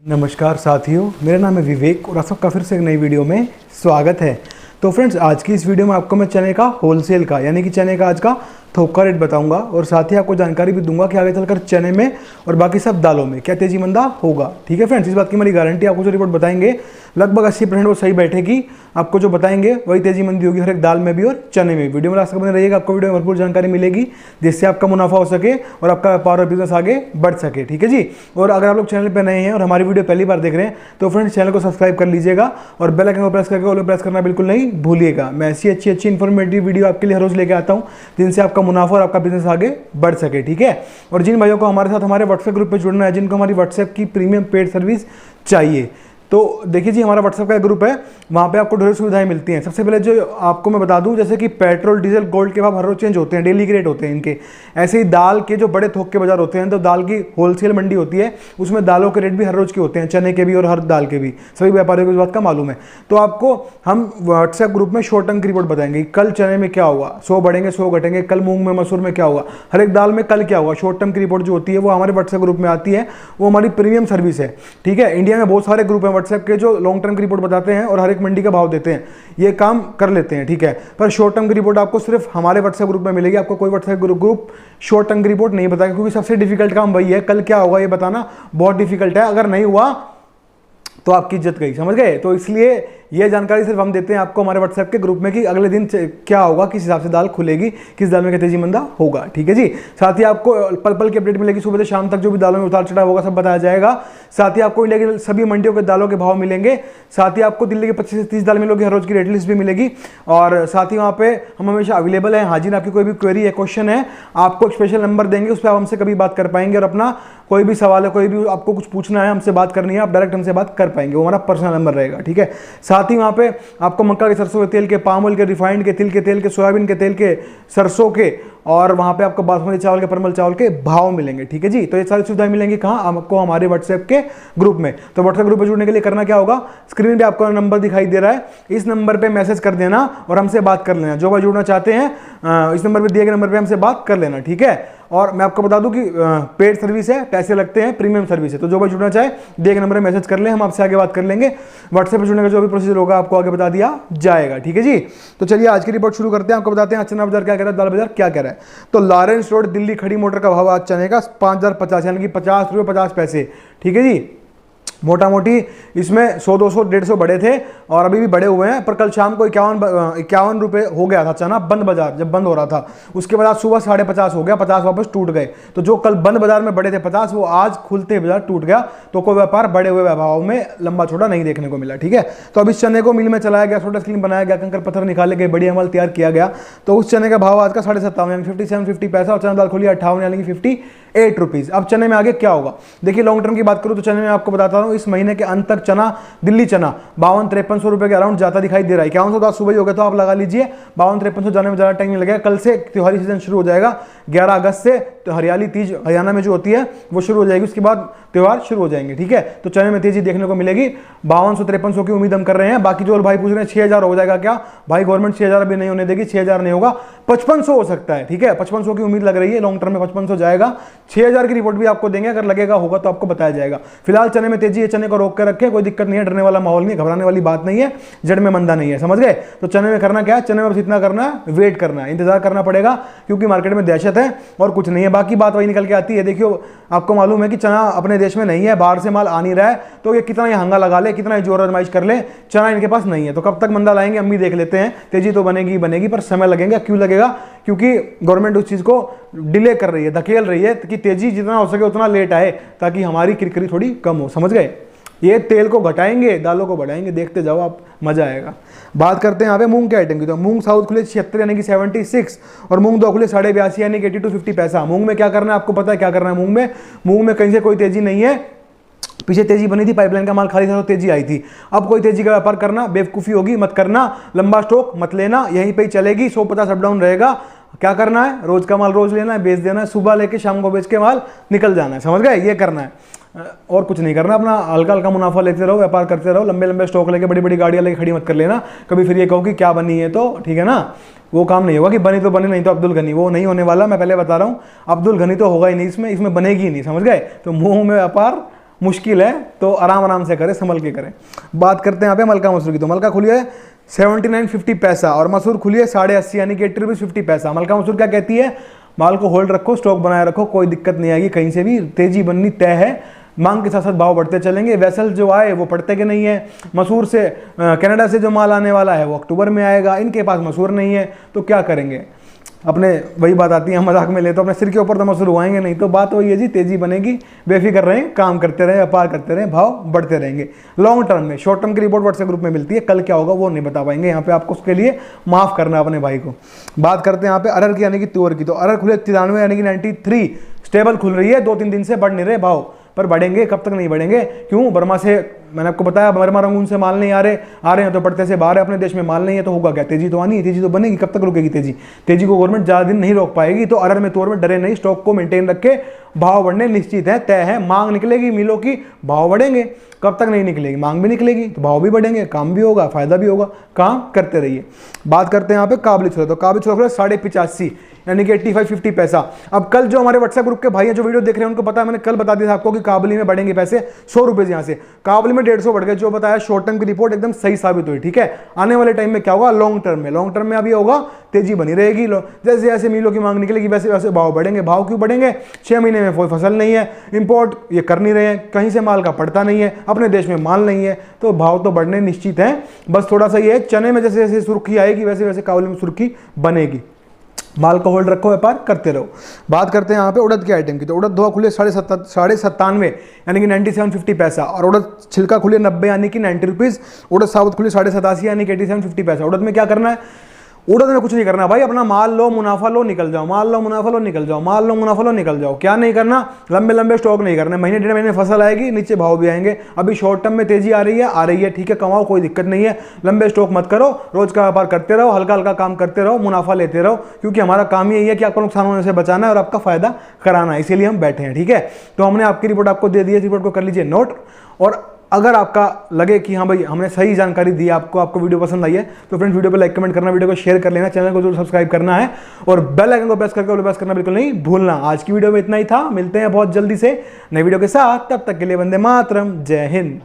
नमस्कार साथियों, मेरा नाम है विवेक और आप सबका फिर से एक नई वीडियो में स्वागत है। तो फ्रेंड्स, आज की इस वीडियो में आपको मैं चने का होलसेल का यानी कि चने का आज का थोक का रेट बताऊंगा और साथ ही आपको जानकारी भी दूंगा कि आगे चलकर चने में और बाकी सब दालों में क्या तेजी मंदा होगा। ठीक है फ्रेंड्स, इस बात की मेरी गारंटी, आपको जो रिपोर्ट बताएंगे लगभग 80% वो सही बैठेगी। आपको जो बताएंगे वही तेजी मंदी होगी हर एक दाल में भी और चने में। वीडियो में लास्ट तक बने रहिएगा, आपको वीडियो में भरपूर जानकारी मिलेगी जिससे आपका मुनाफा हो सके और आपका व्यापार और बिजनेस आगे बढ़ सके। ठीक है जी। और अगर आप लोग चैनल पर नए हैं और हमारी वीडियो पहली बार देख रहे हैं तो फ्रेंड्स चैनल को सब्सक्राइब कर लीजिएगा और बेल आइकन को प्रेस करके ऑल प्रेस करना बिल्कुल नहीं भूलिएगा। मैं ऐसी अच्छी इन्फॉर्मेटिव वीडियो आपके लिए हर रोज लेके आता हूँ जिनसे आपका मुनाफा और आपका बिजनेस आगे बढ़ सके। ठीक है। और जिन भाइयों को हमारे साथ हमारे व्हाट्सएप ग्रुप पे जुड़ना है, जिनको हमारी व्हाट्सएप की प्रीमियम पेड सर्विस चाहिए, तो देखिए जी, हमारा व्हाट्सएप का ग्रुप है, वहाँ पे आपको ढेर सुविधाएं मिलती हैं। सबसे पहले जो आपको मैं बता दूं, जैसे कि पेट्रोल डीजल गोल्ड के भाव हर रोज चेंज होते हैं, डेली के रेट होते हैं इनके। ऐसे ही दाल के जो बड़े थोक के बाजार होते हैं, तो दाल की होलसेल मंडी होती है, उसमें दालों के रेट भी हर रोज के होते हैं, चने के भी और हर दाल के भी। सभी व्यापारियों को इस बात का मालूम है। तो आपको हम व्हाट्सएप ग्रुप में शॉर्ट टर्म की रिपोर्ट बताएंगे, कल चने में क्या होगा, 100 बढ़ेंगे 100 घटेंगे, कल मूंग में मसूर में क्या होगा, हर एक दाल में कल क्या होगा। शॉर्ट टर्म की रिपोर्ट जो होती है वो हमारे व्हाट्सएप ग्रुप में आती है, वो हमारी प्रीमियम सर्विस है। ठीक है। इंडिया में बहुत सारे ग्रुप हैं व्हाट्सएप के जो लॉन्ग टर्म की रिपोर्ट बताते हैं और हर एक मंडी का भाव देते हैं, ये काम कर लेते हैं। ठीक है। पर शॉर्ट टर्म की रिपोर्ट आपको सिर्फ हमारे व्हाट्सएप ग्रुप में मिलेगी। आपको कोई व्हाट्सएप ग्रुप शॉर्ट टर्म की रिपोर्ट नहीं बताएगा, क्योंकि सबसे डिफिकल्ट काम वही है, कल क्या होगा ये बताना बहुत डिफिकल्ट है। अगर नहीं हुआ तो आपकी इज्जत गई, समझ गए। तो इसलिए ये जानकारी सिर्फ हम देते हैं आपको हमारे व्हाट्सएप के ग्रुप में कि अगले दिन क्या होगा, किस हिसाब से दाल खुलेगी, किस दाल में क्या तेजी मंदा होगा। ठीक है जी। साथ ही आपको पल पल की अपडेट मिलेगी, सुबह से शाम तक जो भी दालों में उतार चढ़ाव होगा सब बताया जाएगा। साथ ही आपको इंडिया की सभी मंडियों के दालों के भाव मिलेंगे। साथ ही आपको दिल्ली के 25 से 30 दाल मिलोगी, हर रोज की रेट लिस्ट भी मिलेगी। और साथ ही वहाँ पे हम हमेशा अवेलेबल हैं, हाजिर। आपकी कोई भी क्वेरी है, क्वेश्चन है, आपको एक स्पेशल नंबर देंगे, उस पर आप हमसे कभी बात कर पाएंगे और अपना कोई भी सवाल है, कोई भी आपको कुछ पूछना है, हमसे बात करनी है, आप डायरेक्ट हमसे बात कर पाएंगे, वो हमारा पर्सनल नंबर रहेगा। ठीक है। साथ ही वहाँ पे आपको मक्का के, सरसों के तेल के, पाम ऑयल के, रिफाइंड के, तिल के तेल के, सोयाबीन के तेल के, सरसों के, और वहाँ पे आपको बासमती चावल के, परमल चावल के भाव मिलेंगे। ठीक है जी। तो ये सारी सुविधाएं मिलेंगी कहाँ? आपको हमारे व्हाट्सएप के ग्रुप में। तो व्हाट्सएप ग्रुप में जुड़ने के लिए करना क्या होगा, स्क्रीन पे आपको नंबर दिखाई दे रहा है, इस नंबर पे मैसेज कर देना और हमसे बात कर लेना। जो भाई जुड़ना चाहते हैं इस नंबर पे दिए गए नंबर पे हमसे बात कर लेना। ठीक है। और मैं आपको बता दूं कि पेड सर्विस है, पैसे लगते हैं, प्रीमियम सर्विस है। तो जो भाई जुड़ना चाहे दिए गए नंबर पे मैसेज कर ले, हम आपसे आगे बात कर लेंगे। व्हाट्सएप पे जुड़ने का जो भी प्रोसीजर होगा आपको आगे बता दिया जाएगा। ठीक है जी। तो चलिए आज की रिपोर्ट शुरू करते हैं। आपको बताते हैं चना बाजार क्या कह रहा है, दाल बाजार क्या कह रहा है। तो लॉरेंस रोड दिल्ली खड़ी मोटर का भाव आज चने का 5050 यानी कि 50 रुपये 50 पैसे। ठीक है जी। मोटा मोटी इसमें 100 200 150 बढ़े थे और अभी भी बढ़े हुए हैं। पर कल शाम को 51 रुपये हो गया था चना बंद बाजार, जब बंद हो रहा था। उसके बाद आज सुबह 50.5 हो गया, 50 वापस टूट गए। तो जो कल बंद बाजार में बढ़े थे 50, वो आज खुलते बाजार टूट गया। तो कोई व्यापार बढ़े हुए भाव में लंबा छोटा नहीं देखने को मिला। ठीक है। तो अब इस चने को मिल में चलाया गया, छोटा स्क्रीन बनाया गया, कंकर पत्थर निकाले गए, बढ़िया माल तैयार किया गया। तो उस चने का भाव आज का 57.5 यानी 57.50 पैसा और चना दाल खोली 58 यानी कि 58 रुपीज। अब चने में आगे क्या होगा, देखिए लॉन्ग टर्म की बात करूं तो चने में आपको बताता हूं, इस महीने के अंत तक चना, दिल्ली चना 52-53 रुपए के अराउंड जाता दिखाई दे रहा है। 5100 तो आज सुबह ही हो गया, तो आप लगा लीजिए 52-53 जाने में ज्यादा टाइम नहीं लगेगा। कल से त्योहारी सीजन शुरू हो जाएगा, 11 अगस्त से तो हरियाली तीज हरियाणा में जो होती है वो शुरू हो जाएगी, उसके बाद त्योहार शुरू हो जाएंगे। ठीक है। तो चने में तेजी देखने को मिलेगी। 5200-5300 की उम्मीद हम कर रहे हैं। बाकी जो भाई पूछ रहे हैं 6000 हो जाएगा क्या, भाई गवर्नमेंट 6000 अभी नहीं होने देगी, 6000 नहीं होगा, 5500 हो सकता है। ठीक है। 5500 की उम्मीद लग रही है, लॉन्ग टर्म में 5500 जाएगा। 6000 की रिपोर्ट भी आपको देंगे, अगर लगेगा होगा तो आपको बताया जाएगा। फिलहाल चने में तेजी है, चने को रोक कर रखे, कोई दिक्कत नहीं है, डरने वाला माहौल नहीं, घबराने वाली बात नहीं है, जड़ में मंदा नहीं है, समझ गए। तो चने में करना क्या है, चने में बस इतना करना है, वेट करना है, इंतजार करना पड़ेगा, क्योंकि मार्केट में दहशत है और कुछ नहीं है। बाकी बात वही निकल के आती है। देखियो, आपको मालूम है कि चना अपने देश में नहीं है, बाहर से माल आ नहीं रहा है, तो ये कितना ही हंगा लगा ले, कितना ही जोर आजमाइश कर ले, चना इनके पास नहीं है। तो कब तक मंदा लाएंगे हम भी देख लेते हैं। तेजी तो बनेगी ही बनेगी, पर समय लगेगा। क्यों लगेगा? क्योंकि गवर्नमेंट उस चीज को डिले कर रही है, धकेल रही है कि तेजी जितना हो सके उतना लेट आए, ताकि हमारी किरकिरी थोड़ी कम हो, समझ गए। ये तेल को घटाएंगे, दालों को बढ़ाएंगे, देखते जाओ आप, मजा आएगा। बात करते हैं यहाँ पे मूंग के आइटम की। तो मूंग साउथ खुले 76 यानी कि 76 और मूंग दो खुले 82.5 यानी कि 82-50 पैसा। मूंग में क्या करना है, आपको पता है क्या करना है। मूंग में कहीं से कोई तेजी नहीं है। पीछे तेजी बनी थी, पाइपलाइन का माल खाली था तो तेजी आई थी। अब कोई तेजी का व्यापार करना बेवकूफ़ी होगी, मत करना। लंबा स्टॉक मत लेना, यहीं पे ही चलेगी, 150 अप डाउन रहेगा। क्या करना है, रोज का माल रोज लेना है, बेच देना है, सुबह लेके शाम को बेच के माल निकल जाना है, समझ गए। ये करना है और कुछ नहीं करना। अपना हल्का हल्का मुनाफा लेते रहो, व्यापार करते रहो। लंबे लंबे स्टॉक लेके, बड़ी बड़ी गाड़ियां लेके खड़ी मत कर लेना कभी। फिर ये कहो कि क्या बनी है, तो ठीक है ना, वो काम नहीं होगा कि बनी तो बनी, नहीं तो अब्दुल गनी, वो नहीं होने वाला। मैं पहले बता रहा हूँ, अब्दुल गनी तो होगा ही नहीं इसमें बनेगी ही नहीं, समझ गए। तो मुंह में व्यापार मुश्किल है, तो आराम आराम से करें, संभल के करें। बात करते हैं यहाँ पे मलका मसूर की। तो मलका खुली है 79.50 पैसा और मसूर खुली है 80.5 यानी कि 80 रुपीज़ 50 पैसा। मलका मसूर क्या कहती है, माल को होल्ड रखो, स्टॉक बनाए रखो, कोई दिक्कत नहीं आएगी, कहीं से भी तेजी बननी तय है। मांग के साथ साथ भाव बढ़ते चलेंगे। वेसल जो आए वो पड़ते के नहीं है। मसूर से कनाडा से जो माल आने वाला है वो अक्टूबर में आएगा, इनके पास मसूर नहीं है, तो क्या करेंगे। अपने वही बात आती है, हम मजाक में ले तो अपने सिर के ऊपर तो मसूर उगाएंगे नहीं। तो बात वही है जी, तेजी बनेगी, बेफिक्र रहें, काम करते रहें, व्यापार करते रहें, भाव बढ़ते रहेंगे। लॉन्ग टर्म में, शॉर्ट टर्म की रिपोर्ट व्हाट्सएप ग्रुप में मिलती है, कल क्या होगा वो नहीं बता पाएंगे यहाँ पे आपको, उसके लिए माफ करना अपने भाई को। बात करते हैं यहाँ पे अरहर की यानी कि तुअर की। तो अरहर खुले 93 यानी कि 93, स्टेबल खुल रही है, 2-3 दिन से बढ़ नहीं रहे भाव, पर बढ़ेंगे, कब तक नहीं बढ़ेंगे। क्यों, बर्मा से मैंने आपको बताया, बर्मा रंगून से माल नहीं आ रहे हैं तो पड़ते से बाहर है, अपने देश में माल नहीं है, तो होगा क्या, तेजी तो आनी है, तेजी तो बनेगी, कब तक रुकेगी तेजी। तेजी को गवर्नमेंट ज़्यादा दिन नहीं रोक पाएगी। तो अरहर में तुअर में डरे नहीं, स्टॉक को मेंटेन रखे, भाव बढ़ने निश्चित है, तय है। मांग निकलेगी मिलों की, भाव बढ़ेंगे, कब तक नहीं निकलेगी, मांग भी निकलेगी तो भाव भी बढ़ेंगे, काम भी होगा, फायदा भी होगा, काम करते रहिए। बात करते हैं यहाँ पे काबुली छोले। तो काबुली छोले 85.5 यानी कि 85-50 पैसा। अब कल जो हमारे व्हाट्सएप ग्रुप के भाई हैं जो वीडियो देख रहे हैं उनको पता है, मैंने कल बता दिया था आपको कि काबुली में बढ़ेंगे पैसे 100 रुपये यहाँ से, काबुली में 150 बढ़ गए। जो बताया शॉर्ट टर्म की रिपोर्ट एकदम सही साबित हुई, ठीक है। आने वाले टाइम में क्या होगा, लॉन्ग टर्म में अभी होगा, तेजी बनी रहेगी। जैसे जैसे मिलों की मांग निकलेगी वैसे वैसे भाव बढ़ेंगे। भाव क्यों बढ़ेंगे, 6 महीने में कोई फसल नहीं है, इंपोर्ट ये कर नहीं रहे हैं, कहीं से माल का पड़ता नहीं है, अपने देश में माल नहीं है, तो भाव तो बढ़ने निश्चित है। बस थोड़ा सा ये चने में जैसे जैसे सुर्खी आएगी वैसे वैसे काबुली में सुर्खी बनेगी। माल को होल्ड रखो, व्यापार करते रहो। बात करते हैं यहाँ पे उड़द के आइटम की। तो उड़द धोआ खुले 97.5 यानी कि 97.50 पैसा और उड़द छिलका खुले 90 यानी कि 90 रुपीज़। उड़द साबुत खुले 87.5 यानी कि 87.50 पैसा। उड़द में क्या करना है, उड़द में कुछ नहीं करना भाई, अपना माल लो, मुनाफा लो, निकल जाओ, माल लो, मुनाफा लो, निकल जाओ, माल लो, मुनाफा लो, निकल जाओ। क्या नहीं करना, लंबे लंबे स्टॉक नहीं करना। महीने 1.5 महीने फसल आएगी, नीचे भाव भी आएंगे। अभी शॉर्ट टर्म में तेजी आ रही है, ठीक है, कमाओ, कोई दिक्कत नहीं है। लंबे स्टॉक मत करो, रोज का व्यापार करते रहो, हल्का हल्का काम करते रहो, मुनाफा लेते रहो, क्योंकि हमारा काम यही है कि आपको नुकसान होने से बचाना है और आपका फायदा कराना है, इसीलिए हम बैठे हैं, ठीक है। तो हमने आपकी रिपोर्ट आपको दे दी है, रिपोर्ट को कर लीजिए नोट। और अगर आपका लगे कि हाँ भाई हमने सही जानकारी दी आपको वीडियो पसंद आई है, तो फ्रेंड्स वीडियो पे लाइक कमेंट करना, वीडियो को शेयर कर लेना, चैनल को जरूर सब्सक्राइब करना है और बेल आइकन को प्रेस करके ऑल प्रेस करना बिल्कुल नहीं भूलना। आज की वीडियो में इतना ही था, मिलते हैं बहुत जल्दी से नई वीडियो के साथ, तब तक के लिए वंदे मातरम, जय हिंद।